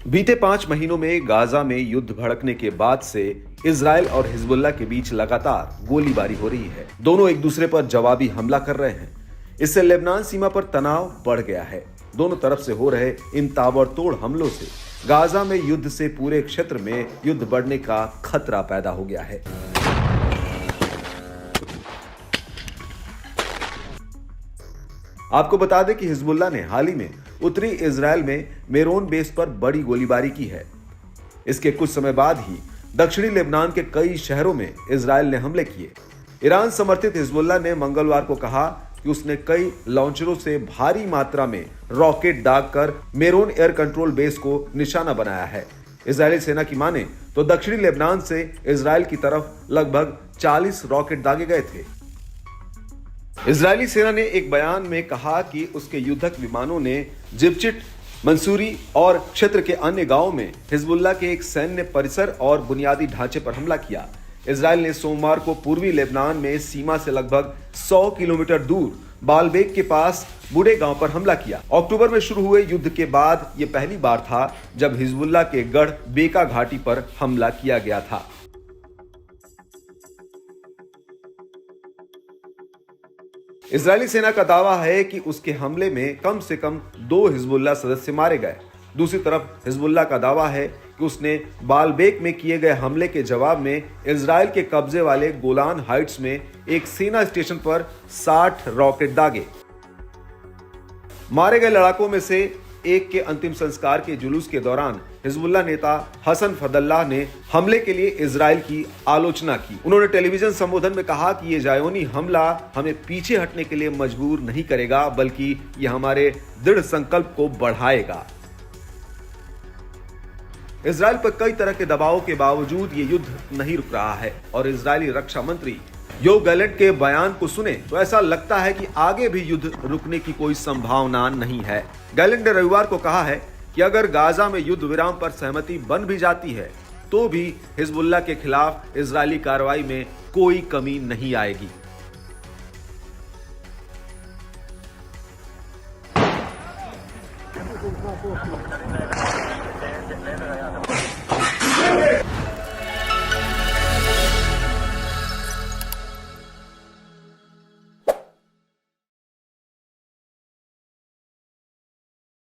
बीते 5 महीनों में गाजा में युद्ध भड़कने के बाद से इजराइल और हिजबुल्लाह के बीच लगातार गोलीबारी हो रही है। दोनों एक दूसरे पर जवाबी हमला कर रहे हैं। इससे लेबनान सीमा पर तनाव बढ़ गया है। दोनों तरफ से हो रहे इन ताबड़तोड़ हमलों से गाजा में युद्ध से पूरे क्षेत्र में युद्ध बढ़ने का खतरा पैदा हो गया है। आपको बता दें कि हिजबुल्लाह ने हाल ही में उत्तरी इजराइल में मेरोन बेस पर बड़ी गोलीबारी की है। इसके कुछ समय बाद ही दक्षिणी लेबनान के कई शहरों में इजराइल ने हमले किए। ईरान समर्थित हिजबुल्लाह ने मंगलवार को कहा कि उसने कई लॉन्चरों से भारी मात्रा में रॉकेट दागकर मेरोन एयर कंट्रोल बेस को निशाना बनाया है। इजरायली सेना की माने तो दक्षिणी लेबनान से इजराइल की तरफ लगभग 40 रॉकेट दागे गए थे। इजरायली सेना ने एक बयान में कहा कि उसके युद्धक विमानों ने जिब्चिट, मंसूरी और क्षेत्र के अन्य गांवों में हिजबुल्लाह के एक सैन्य परिसर और बुनियादी ढांचे पर हमला किया। इजराइल ने सोमवार को पूर्वी लेबनान में सीमा से लगभग 100 किलोमीटर दूर बालबेक के पास बूढ़े गांव पर हमला किया। अक्टूबर में शुरू हुए युद्ध के बाद यह पहली बार था जब हिजबुल्लाह के गढ़ बेका घाटी पर हमला किया गया था। इजरायली सेना का दावा है कि उसके हमले में कम से कम 2 हिजबुल्लाह सदस्य मारे गए। दूसरी तरफ हिजबुल्लाह का दावा है कि उसने बालबेक में किए गए हमले के जवाब में इजराइल के कब्जे वाले गोलान हाइट्स में एक सेना स्टेशन पर 60 रॉकेट दागे। मारे गए लड़ाकों में से एक के अंतिम संस्कार के जुलूस के दौरान हिजबुल्लाह नेता हसन फदल्लाह ने हमले के लिए इजराइल की आलोचना की। उन्होंने टेलीविजन संबोधन में कहा कि यह जायोनी हमला हमें पीछे हटने के लिए मजबूर नहीं करेगा, बल्कि यह हमारे दृढ़ संकल्प को बढ़ाएगा। इजराइल पर कई तरह के दबाव के बावजूद ये युद्ध नहीं रुक रहा है और इजरायली रक्षा मंत्री योव गैलेंट के बयान को सुने तो ऐसा लगता है कि आगे भी युद्ध रुकने की कोई संभावना नहीं है। गैलेंट ने रविवार को कहा है कि अगर गाजा में युद्ध विराम पर सहमति बन भी जाती है तो भी हिजबुल्लाह के खिलाफ इजरायली कार्रवाई में कोई कमी नहीं आएगी।